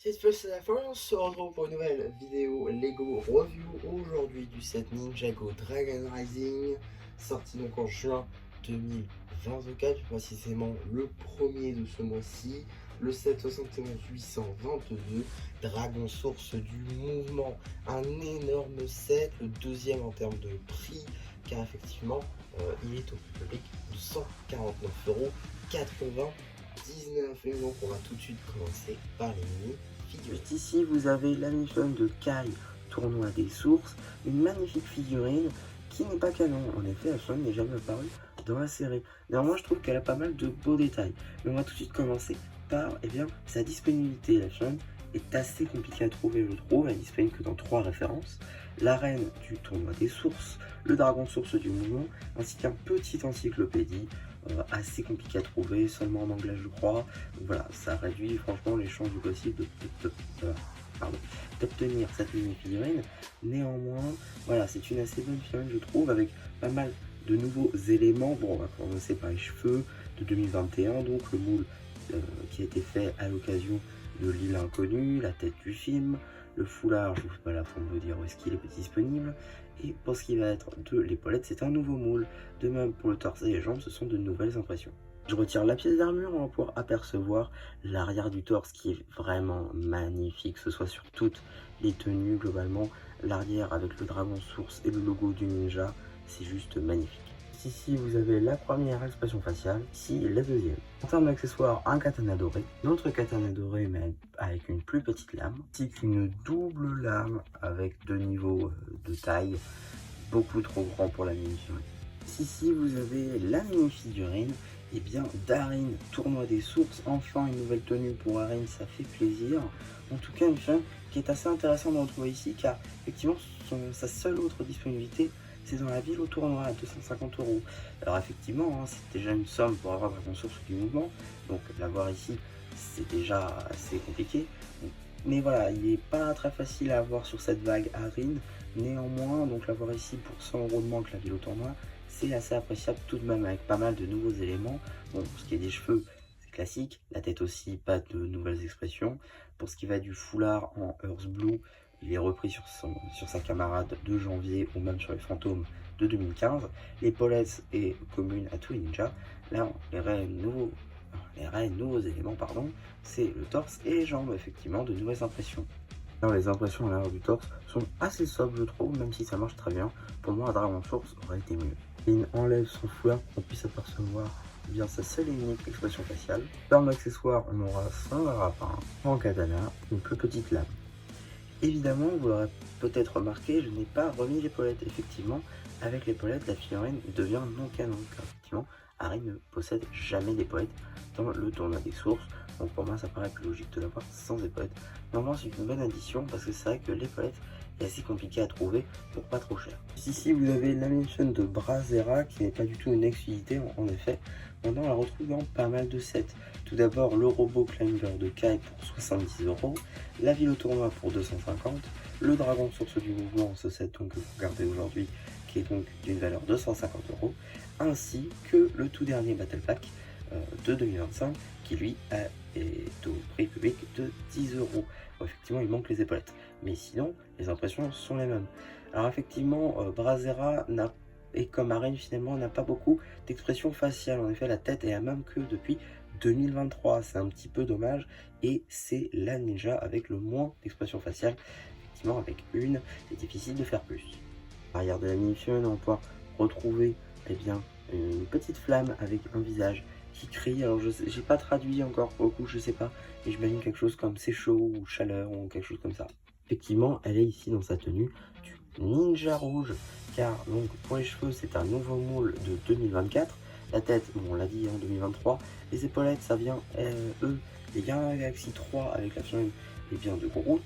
Cette fois c'est la fin, on se retrouve pour une nouvelle vidéo Lego Review aujourd'hui du set Ninjago Dragon Rising, sorti donc en juin 2024, plus précisément le premier de ce mois-ci, le set 71822, Dragon Source du mouvement, un énorme set, le deuxième en termes de prix, car effectivement il est au public de 149,99 €. Et donc on va tout de suite commencer par les mini. Juste ici, vous avez la mission de Kai, tournoi des sources, une magnifique figurine qui n'est pas canon. En effet, Ashton n'est jamais apparue dans la série. Néanmoins, je trouve qu'elle a pas mal de beaux détails. Mais on va tout de suite commencer par sa disponibilité. Ashton est assez compliquée à trouver, je trouve. Elle est disponible que dans 3 références. L'arène du tournoi des sources, le dragon source du mouvement, ainsi qu'un petit encyclopédie assez compliqué à trouver, seulement en anglais je crois. Donc voilà, ça réduit franchement les chances du possible d'obtenir cette mini figurine. Néanmoins, voilà, c'est une assez bonne figurine je trouve, avec pas mal de nouveaux éléments. Bon, on va commencer par les cheveux de 2021, donc le moule qui a été fait à l'occasion de l'île inconnue, la tête du film, le foulard, je vous fais pas la forme de dire où est-ce qu'il est disponible. Et pour ce qui va être de l'épaulette, c'est un nouveau moule. De même pour le torse et les jambes, ce sont de nouvelles impressions. Je retire la pièce d'armure, on va pouvoir apercevoir l'arrière du torse qui est vraiment magnifique, que ce soit sur toutes les tenues globalement. L'arrière avec le dragon source et le logo du ninja, c'est juste magnifique. Ici, vous avez la première expression faciale, ici la deuxième. En termes d'accessoires, un katana doré, notre katana doré mais avec une plus petite lame, ainsi qu'une double lame avec 2 niveaux de taille, beaucoup trop grand pour la mini-figurine. Ici, vous avez la mini-figurine, et bien Darin, tournoi des sources, enfin une nouvelle tenue pour Darin, ça fait plaisir. En tout cas, une femme qui est assez intéressante de retrouver ici, car effectivement, sa seule autre disponibilité, c'est dans la ville au tournoi à 250 €. Alors effectivement, hein, c'est déjà une somme pour avoir Dragon Source du mouvement, donc l'avoir ici, c'est déjà assez compliqué. Mais voilà, il n'est pas très facile à avoir sur cette vague Arin. Néanmoins, donc l'avoir ici pour 100 € de moins que la ville au tournoi, c'est assez appréciable tout de même, avec pas mal de nouveaux éléments. Bon, pour ce qui est des cheveux, c'est classique. La tête aussi, pas de nouvelles expressions. Pour ce qui va du foulard en Earth Blue, il est repris sur sa camarade de janvier ou même sur les fantômes de 2015. L'épaulette est commune à tous les ninjas. Là, les réels nouveaux éléments, pardon, c'est le torse et les jambes, effectivement, de nouvelles impressions. Alors, les impressions à l'arrière du torse sont assez sobres, je trouve, même si ça marche très bien. Pour moi, un Dragon Source aurait été mieux. Il enlève son foulard pour qu'on puisse apercevoir bien sa seule et unique expression faciale. En termes d'accessoires, on aura son lapin, en katana, une plus petite lame. Évidemment, vous l'aurez peut-être remarqué, je n'ai pas remis l'épaulette. Effectivement, avec l'épaulette, la figurine devient non canon, car effectivement, Harry ne possède jamais d'épaulette dans le tournoi des sources. Donc pour moi, ça paraît plus logique de l'avoir sans épaulette. Normalement, c'est une bonne addition parce que c'est vrai que l'épaulette est assez compliquée à trouver pour pas trop cher. Ici, vous avez la mission de Brazera qui n'est pas du tout une exclusivité en effet. Maintenant, on la retrouve dans pas mal de sets. Tout d'abord, le robot climber de Kai pour 70 €, la ville au tournoi pour 250, le dragon source du mouvement, ce set donc que vous regardez aujourd'hui, qui est donc d'une valeur de 150 €, ainsi que le tout dernier Battle Pack de 2025, qui lui est au prix public de 10 €. Bon, effectivement, il manque les épaulettes, mais sinon, les impressions sont les mêmes. Alors effectivement, Brazera et comme Arène finalement n'a pas beaucoup d'expression faciale. En effet, la tête est la même que depuis 2023. C'est un petit peu dommage. Et c'est la ninja avec le moins d'expression faciale. Effectivement, avec une, c'est difficile de faire plus. À l'arrière de la mini-figurine, on va pouvoir retrouver une petite flamme avec un visage qui crie. Alors, je n'ai pas traduit encore beaucoup, je sais pas. Mais j'imagine quelque chose comme c'est chaud ou chaleur ou quelque chose comme ça. Effectivement, elle est ici dans sa tenue du ninja rouge, car donc pour les cheveux c'est un nouveau moule de 2024, la tête, bon, on l'a dit en 2023, les épaulettes ça vient les Guardians Galaxy 3 avec la chaîne de Groot,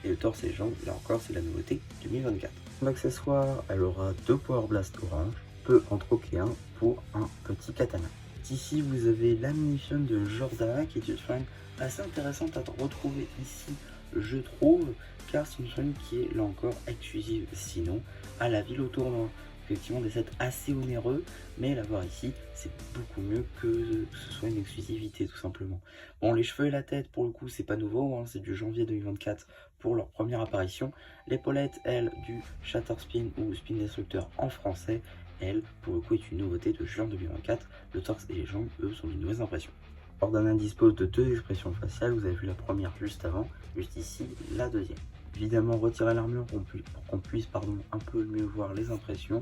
et le torse et les jambes, là encore c'est la nouveauté 2024. L'accessoire, elle aura 2 Power Blast orange, peut en troquer un pour un petit katana. Ici vous avez la munition de Jordana qui est une fringue assez intéressante à retrouver ici, je trouve, car c'est une chaîne qui est là encore exclusive sinon à la ville au tournoi. effectivement des sets assez onéreux, mais l'avoir ici, c'est beaucoup mieux que ce soit une exclusivité tout simplement. Bon, les cheveux et la tête, pour le coup, c'est pas nouveau, hein, c'est du janvier 2024 pour leur première apparition. L'épaulette, elle, du Shatter Spin ou Spin Destructor en français, elle, pour le coup, est une nouveauté de juin 2024. Le torse et les jambes, eux, sont de nouvelles impressions. Jordan dispose de deux expressions faciales, vous avez vu la première juste avant, juste ici, la deuxième. Évidemment, retirer l'armure pour qu'on puisse un peu mieux voir les impressions,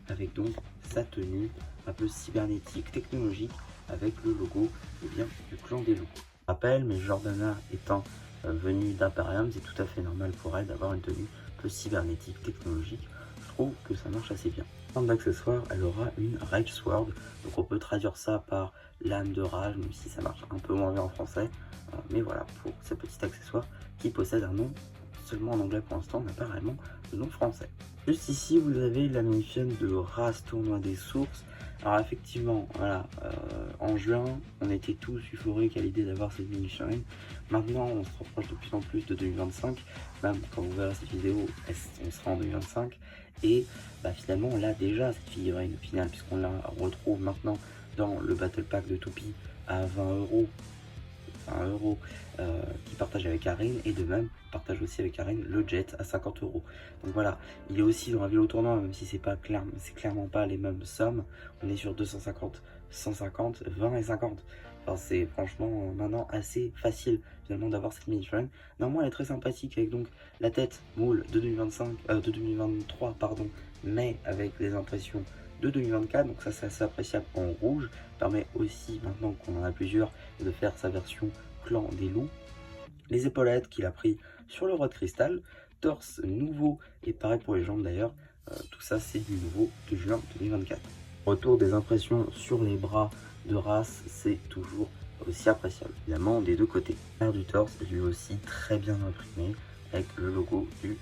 avec donc sa tenue un peu cybernétique, technologique, avec le logo bien, du clan des loups. Rappel, mais Jordana étant venue d'Imperium, c'est tout à fait normal pour elle d'avoir une tenue un peu cybernétique, technologique. Je trouve que ça marche assez bien. En termes d'accessoires, elle aura une Rage Sword, donc on peut traduire ça par lame de rage, même si ça marche un peu moins bien en français. Mais voilà, pour ce petit accessoire qui possède un nom seulement en anglais pour l'instant, mais pas vraiment de nom français. Juste ici, vous avez la mini-figurine de Race Tournoi des Sources. Alors effectivement, voilà, en juin, on était tous euphoriques à l'idée d'avoir cette mini-figurine. Maintenant, on se rapproche de plus en plus de 2025. Même quand vous verrez cette vidéo, on sera en 2025. Et finalement, on l'a déjà, cette figurine finale, puisqu'on la retrouve maintenant dans le Battle Pack de Toupie à 20 €. Qui partage avec Karine, et de même partage aussi avec Karine le jet à 50 €. Donc voilà, il est aussi dans la ville au tournoi, même si c'est clairement pas les mêmes sommes. On est sur 250, 150, 20 et 50. Enfin, c'est franchement maintenant assez facile finalement d'avoir cette mini-figurine. Néanmoins, elle est très sympathique avec donc la tête moule de 2023 pardon, mais avec les impressions de 2024. Donc ça, c'est assez appréciable en rouge. Permet aussi, maintenant qu'on en a plusieurs, de faire sa version clan des loups. Les épaulettes qu'il a pris sur le roi de cristal, torse nouveau et pareil pour les jambes d'ailleurs. Tout ça, c'est du nouveau de juin 2024. Retour des impressions sur les bras de race, c'est toujours aussi appréciable, évidemment des deux côtés. L'air du torse, lui aussi très bien imprimé avec le logo du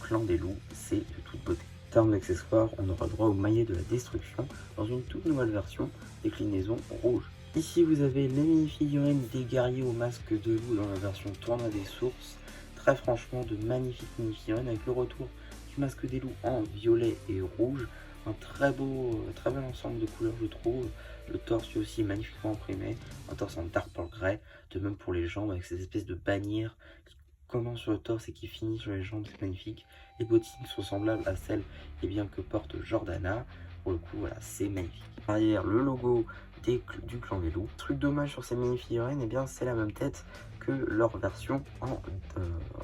clan des loups, c'est de toute beauté. En termes d'accessoires, on aura droit au maillet de la destruction dans une toute nouvelle version, déclinaison rouge. Ici, vous avez les mini-figurines des guerriers au masque de loup dans la version tournoi des sources. Très franchement, de magnifiques mini-figurines avec le retour du masque des loups en violet et rouge. Un très bel ensemble de couleurs, je trouve. Le torse lui aussi magnifiquement imprimé, un torse en dark pearl grey. De même pour les jambes avec ces espèces de bannières qui commencent sur le torse et qui finissent sur les jambes, c'est magnifique. Les bottines sont semblables à celles que porte Jordana. Pour le coup, voilà, c'est magnifique. Derrière, le logo du clan des loups. Truc dommage sur ces mini-figurines, c'est la même tête que leur version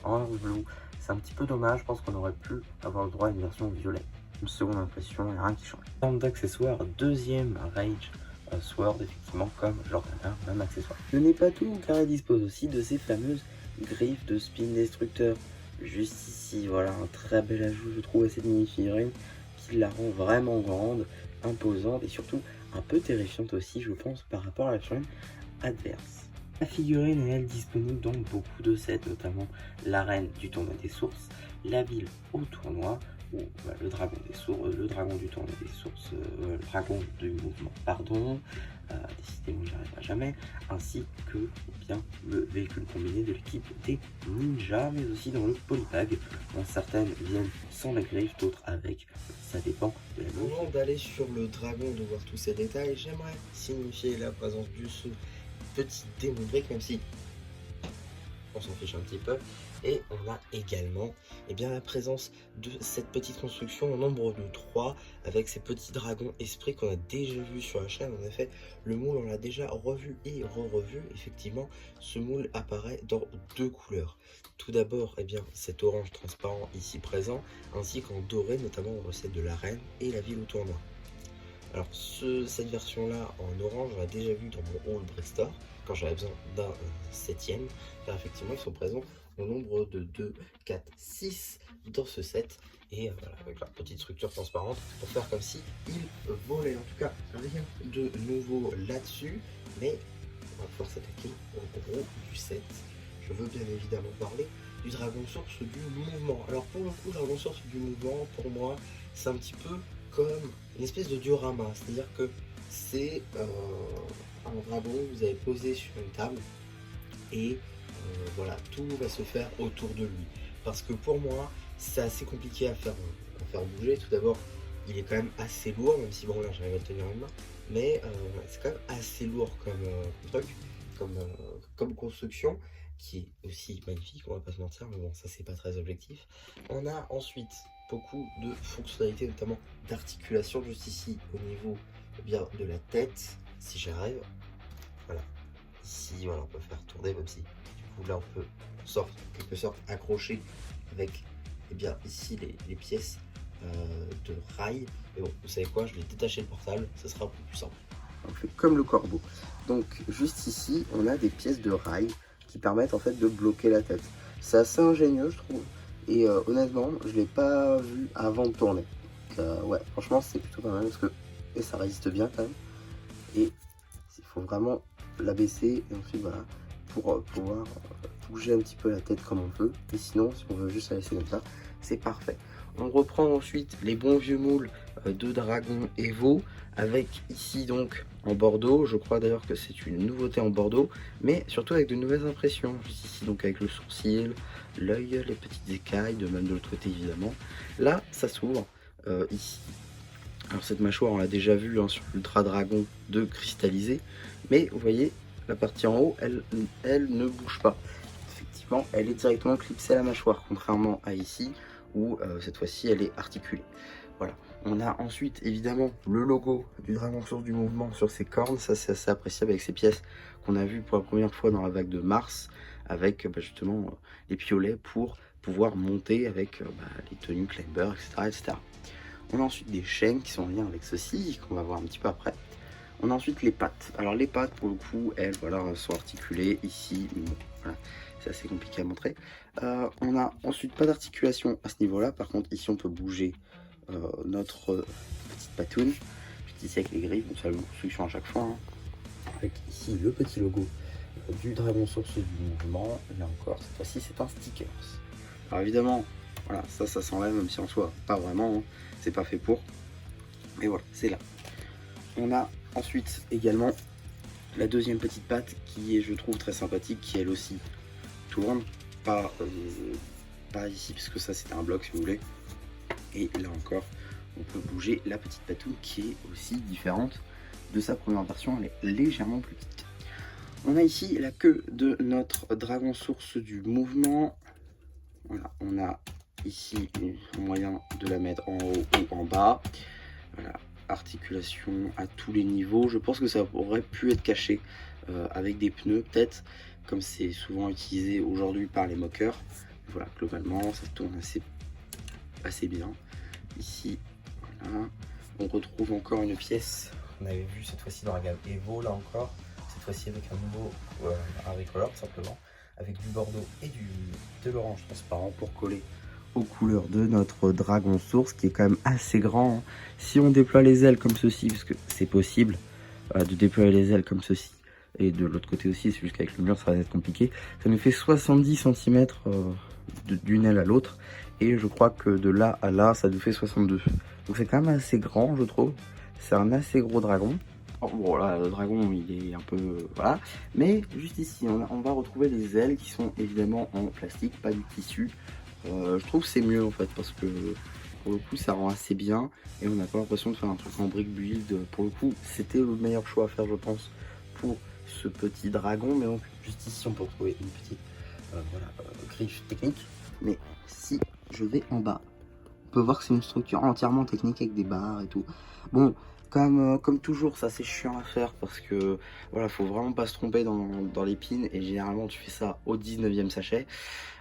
en blue. C'est un petit peu dommage, je pense qu'on aurait pu avoir le droit à une version violet. Une seconde impression, il n'y a rien qui change. En termes d'accessoires, deuxième Rage Sword, effectivement, comme Jordana, même accessoire. Ce n'est pas tout, car elle dispose aussi de ces fameuses griffes de Spin Destructor. Juste ici, voilà, un très bel ajout, je trouve, à cette mini-figurine, qui la rend vraiment grande, imposante, et surtout un peu terrifiante aussi, je pense, par rapport à la figurine adverse. La figurine est elle disponible dans beaucoup de sets, notamment l'arène du tournoi des sources, la ville au tournoi, ou le dragon des sources, le dragon du tournoi des sources, le dragon du mouvement, pardon, décidément j'y arriverai jamais, ainsi que le véhicule combiné de l'équipe des ninjas, mais aussi dans le polybag, dont certaines viennent sans la griffe, d'autres avec, ça dépend de la mise. Avant d'aller sur le dragon, de voir tous ces détails, j'aimerais signifier la présence du petit démon brick, même si on s'en fiche un petit peu. Et on a également la présence de cette petite construction au nombre de 3 avec ces petits dragons esprits qu'on a déjà vu sur la chaîne. En effet, le moule, on l'a déjà revu et re-revu. Effectivement, ce moule apparaît dans 2 couleurs. Tout d'abord, cet orange transparent ici présent, ainsi qu'en doré, notamment en recette de l'arène et la ville au tournoi. Alors cette version là en orange, on l'a déjà vu dans mon haul Brickstore quand j'avais besoin d'un 7ème, car effectivement ils sont présents au nombre de 2, 4, 6 dans ce set, et voilà, avec leur petite structure transparente pour faire comme si ils volaient. En tout cas, rien de nouveau là-dessus, mais on va pouvoir s'attaquer au gros du set. Je veux bien évidemment parler du dragon source du mouvement. Alors pour le coup, dragon source du mouvement, pour moi, c'est un petit peu comme une espèce de diorama, c'est-à-dire que c'est un dragon que vous avez posé sur une table, et voilà, tout va se faire autour de lui. Parce que pour moi, c'est assez compliqué à faire bouger. Tout d'abord, il est quand même assez lourd, même si bon là j'arrive à le tenir à une main, mais c'est quand même assez lourd comme truc, comme construction, qui est aussi magnifique, on va pas se mentir, mais bon ça c'est pas très objectif. On a ensuite beaucoup de fonctionnalités, notamment d'articulation juste ici au niveau bien de la tête, si j'arrive, voilà, ici voilà on peut faire tourner, même si du coup là on peut en quelque sorte accrocher avec bien ici les pièces de rail. Mais bon, vous savez quoi, je vais détacher le portable, ça sera un peu plus simple. On fait comme le corbeau. Donc juste ici, on a des pièces de rail qui permettent en fait de bloquer la tête. C'est assez ingénieux, je trouve. Et honnêtement, je l'ai pas vu avant de tourner. Donc, ouais, franchement, c'est plutôt pas mal parce que et ça résiste bien quand même. Et il faut vraiment l'abaisser et ensuite voilà pour pouvoir bouger un petit peu la tête comme on veut. Et sinon, si on veut juste la laisser comme ça, c'est parfait. On reprend ensuite les bons vieux moules de Dragon Evo avec ici donc en bordeaux. Je crois d'ailleurs que c'est une nouveauté en bordeaux, mais surtout avec de nouvelles impressions. Juste ici donc avec le sourcil, l'œil, les petites écailles, de même de l'autre côté évidemment. Là, ça s'ouvre ici. Alors cette mâchoire, on l'a déjà vu hein, sur l'Ultra Dragon de cristallisé, mais vous voyez, la partie en haut, elle ne bouge pas. Effectivement, elle est directement clipsée à la mâchoire, contrairement à ici, où cette fois-ci, elle est articulée. Voilà. On a ensuite, évidemment, le logo du Dragon Source du Mouvement sur ses cornes. Ça, c'est assez appréciable avec ces pièces qu'on a vues pour la première fois dans la vague de mars, avec justement les piolets pour pouvoir monter avec les tenues climber, etc., etc. On a ensuite des chaînes qui sont en lien avec ceci, qu'on va voir un petit peu après. On a ensuite les pattes. Alors les pattes, pour le coup, elles voilà, sont articulées ici. Bon, voilà, c'est assez compliqué à montrer. On a ensuite pas d'articulation à ce niveau-là. Par contre, ici, on peut bouger notre petite patoune. Juste ici avec les griffes, donc ça a une construction à chaque fois. Hein. Avec ici le petit logo du Dragon Source du Mouvement. Là encore, cette fois-ci, c'est un sticker. Alors évidemment, voilà, ça s'enlève, même si en soi, pas vraiment. Hein. C'est pas fait pour. Mais voilà, c'est là. On a ensuite également la deuxième petite patte qui est, je trouve, très sympathique, qui elle aussi tourne. Pas ici, parce que ça c'était un bloc si vous voulez. Et là encore, on peut bouger la petite patoune qui est aussi différente de sa première version. Elle est légèrement plus petite. On a ici la queue de notre Dragon Source du Mouvement. Voilà, on a ici un moyen de la mettre en haut ou en bas. Voilà, articulation à tous les niveaux. Je pense que ça aurait pu être caché avec des pneus peut-être, comme c'est souvent utilisé aujourd'hui par les moqueurs. Voilà, globalement, ça tourne assez bien. Ici, voilà, on retrouve encore une pièce. On avait vu cette fois-ci dans la gamme Evo, là encore. Cette fois-ci avec un nouveau recolor simplement, avec du bordeaux et de l'orange transparent pour coller aux couleurs de notre Dragon Source qui est quand même assez grand. Hein. Si on déploie les ailes comme ceci, parce que c'est possible de déployer les ailes comme ceci, et de l'autre côté aussi, c'est juste qu'avec le mur ça va être compliqué, ça nous fait 70 cm d'une aile à l'autre, et je crois que de là à là ça nous fait 62. Donc c'est quand même assez grand, je trouve. C'est un assez gros dragon. Bon là le dragon il est un peu voilà, mais juste ici on va retrouver les ailes qui sont évidemment en plastique, pas du tissu. Je trouve que c'est mieux en fait parce que pour le coup ça rend assez bien et on n'a pas l'impression de faire un truc en brick build. Pour le coup c'était le meilleur choix à faire je pense pour ce petit dragon. Mais donc juste ici on peut retrouver une petite griffe technique. Mais si je vais en bas, on peut voir que c'est une structure entièrement technique avec des barres et tout. Bon, comme toujours, ça c'est chiant à faire parce que voilà, faut vraiment pas se tromper dans les pins et généralement tu fais ça au 19e sachet.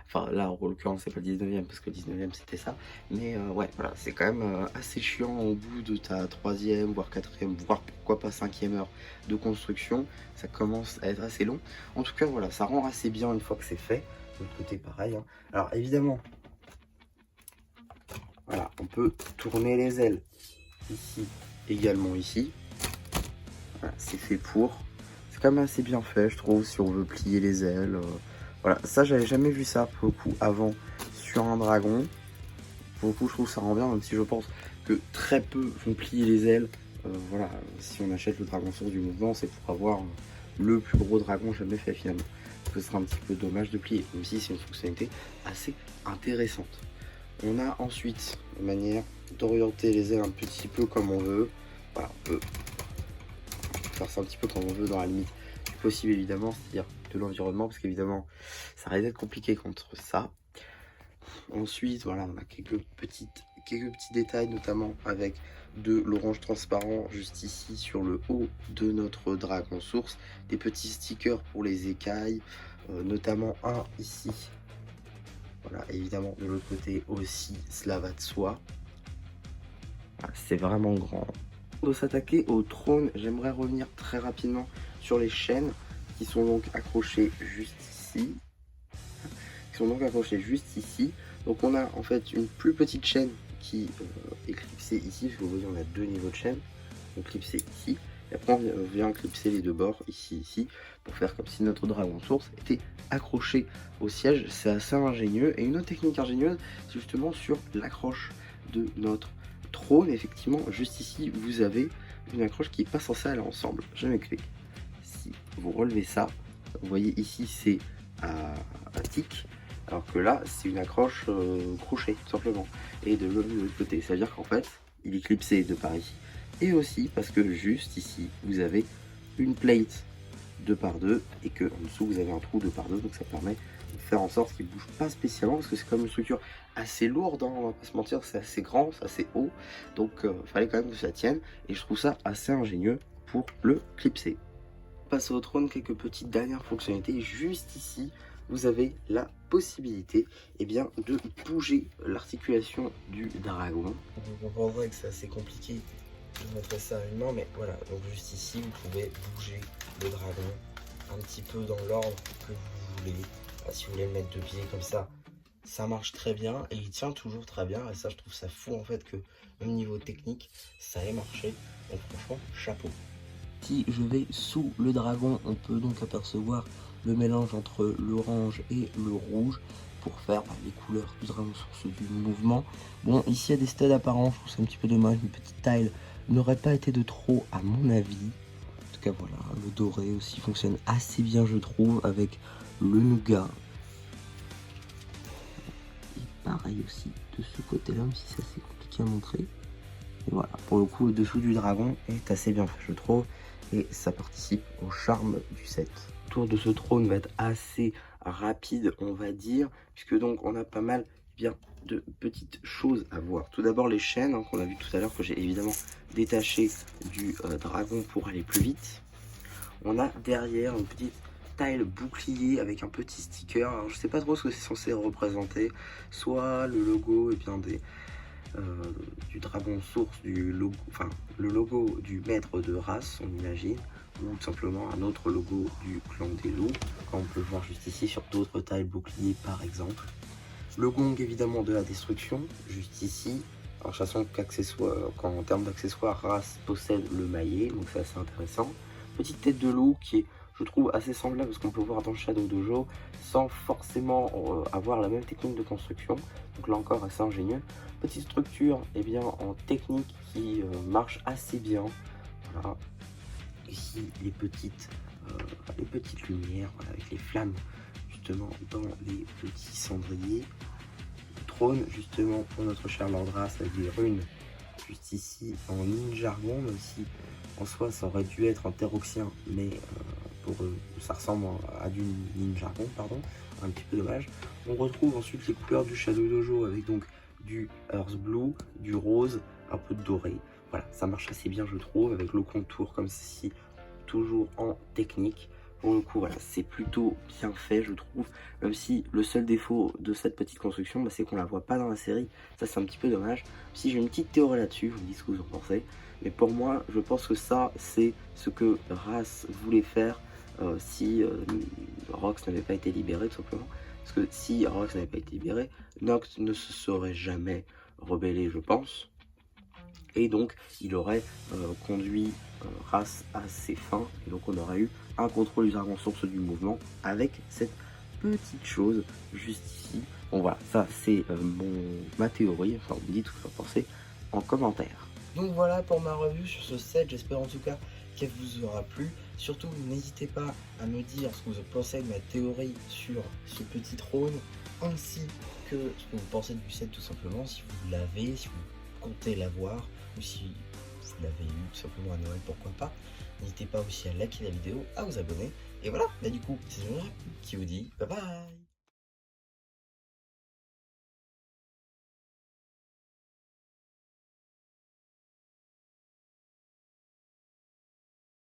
Enfin là en l'occurrence c'est pas le 19e parce que le 19e c'était ça. Mais ouais, voilà, c'est quand même assez chiant au bout de ta 3e, voire 4e, voire pourquoi pas 5e heure de construction. Ça commence à être assez long. En tout cas voilà, ça rend assez bien une fois que c'est fait. De l'autre côté pareil. Hein. Alors évidemment, voilà, on peut tourner les ailes ici, également ici. Voilà, c'est fait pour. C'est quand même assez bien fait, je trouve, si on veut plier les ailes. Voilà, ça, j'avais jamais vu ça, pour le coup, avant, sur un dragon. Pour le coup, je trouve que ça rend bien, même si je pense que très peu vont plier les ailes. Voilà, si on achète le Dragon Source du Mouvement, c'est pour avoir le plus gros dragon jamais fait, finalement. Parce que ce sera un petit peu dommage de plier, même si c'est une fonctionnalité assez intéressante. On a ensuite, de manière d'orienter les ailes un petit peu comme on veut. Voilà, on peut faire ça un petit peu comme on veut dans la limite du possible évidemment, c'est-à-dire de l'environnement, parce qu'évidemment ça risque d'être compliqué contre ça. Ensuite, voilà, on a quelques petits détails, notamment avec de l'orange transparent juste ici sur le haut de notre dragon source, des petits stickers pour les écailles, notamment un ici. Voilà, évidemment de l'autre côté aussi, cela va de soi. Voilà, c'est vraiment grand. De s'attaquer au trône, j'aimerais revenir très rapidement sur les chaînes qui sont donc accrochées juste ici. Donc on a en fait une plus petite chaîne qui est clipsée ici, parce que vous voyez on a deux niveaux de chaîne, donc clipsée ici, et après on vient clipser les deux bords ici, pour faire comme si notre dragon source était accroché au siège. C'est assez ingénieux, et une autre technique ingénieuse, c'est justement sur l'accroche de notre trône. Effectivement, juste ici, vous avez une accroche qui n'est pas censée aller ensemble. Je m'explique. Si vous relevez ça, vous voyez ici c'est à tic, alors que là c'est une accroche crochet tout simplement, et de l'autre côté, ça veut dire qu'en fait il est clipsé de par ici, et aussi parce que juste ici vous avez une plate 2x2 et que en dessous vous avez un trou 2x2, donc ça permet de faire en sorte qu'il ne bouge pas spécialement, parce que c'est comme une structure assez lourde, hein, on va pas se mentir, c'est assez grand, c'est assez haut, donc fallait quand même que ça tienne, et je trouve ça assez ingénieux pour le clipser. Passer au trône, quelques petites dernières fonctionnalités. Juste ici, vous avez la possibilité de bouger l'articulation du dragon. Vous comprendrez que c'est assez compliqué de montrer ça à une main, mais voilà, donc juste ici, vous pouvez bouger le dragon un petit peu dans l'ordre que vous voulez. Si vous voulez le mettre de pied comme ça marche très bien, et il tient toujours très bien, et ça je trouve ça fou en fait que même niveau technique, ça ait marché, donc franchement, chapeau. Si je vais sous le dragon, on peut donc apercevoir le mélange entre l'orange et le rouge pour faire les couleurs du dragon source du mouvement. Bon, ici il y a des stades apparents, je trouve ça un petit peu dommage, une petite tile n'aurait pas été de trop à mon avis. En tout cas voilà, le doré aussi fonctionne assez bien je trouve avec le nougat. Et pareil aussi de ce côté là, même si c'est assez compliqué à montrer. Et voilà, pour le coup le dessous du dragon est assez bien fait je trouve, et ça participe au charme du set. Le tour de ce trône va être assez rapide on va dire, puisque donc on a pas mal de petites choses à voir. Tout d'abord les chaînes qu'on a vu tout à l'heure, que j'ai évidemment détaché du dragon pour aller plus vite. On a derrière une petite tile bouclier avec un petit sticker. Alors je sais pas trop ce que c'est censé représenter, soit le logo du dragon source, du logo, enfin le logo du maître de race on imagine, ou tout simplement un autre logo du clan des loups, comme on peut le voir juste ici sur d'autres tiles boucliers par exemple. Le gong évidemment de la destruction, juste ici. Alors sachant qu'en termes d'accessoires, race possède le maillet, donc c'est assez intéressant. Petite tête de loup qui est, je trouve, assez semblable à ce qu'on peut voir dans Shadow Dojo, sans forcément avoir la même technique de construction. Donc là encore assez ingénieux. Petite structure en technique qui marche assez bien. Voilà. Ici les petites lumières, voilà, avec les flammes justement dans les petits cendriers. Le trône justement pour notre cher Landras avec des runes juste ici en ninjargon, même si en soi ça aurait dû être en terroxien, mais pour eux ça ressemble à du ninjargon, pardon, un petit peu dommage. On retrouve ensuite les couleurs du Shadow Dojo avec donc du Earth Blue, du rose, un peu de doré. Voilà, ça marche assez bien je trouve, avec le contour comme ceci, toujours en technique. Pour le coup, voilà, c'est plutôt bien fait, je trouve. Même si le seul défaut de cette petite construction, c'est qu'on la voit pas dans la série. Ça, c'est un petit peu dommage. Si j'ai une petite théorie là-dessus, vous me dites ce que vous en pensez. Mais pour moi, je pense que ça, c'est ce que Race voulait faire si Rox n'avait pas été libéré, tout simplement. Parce que si Rox n'avait pas été libéré, Noct ne se serait jamais rebellé, je pense. Et donc, il aurait conduit Race à ses fins. Et donc, on aurait eu un contrôle du dragon source du mouvement avec cette petite chose juste ici. Bon, voilà, ça, c'est ma théorie. Enfin, vous me dites ce que vous en pensez en commentaire. Donc voilà pour ma revue sur ce set. J'espère en tout cas qu'elle vous aura plu. Surtout, n'hésitez pas à me dire ce que vous pensez de ma théorie sur ce petit trône, ainsi que ce que vous pensez du set tout simplement, si vous l'avez, si vous comptez l'avoir, ou si vous l'avez eu tout simplement à Noël, pourquoi pas. N'hésitez pas aussi à liker la vidéo, à vous abonner. Et voilà, du coup, c'est Jean qui vous dit bye bye.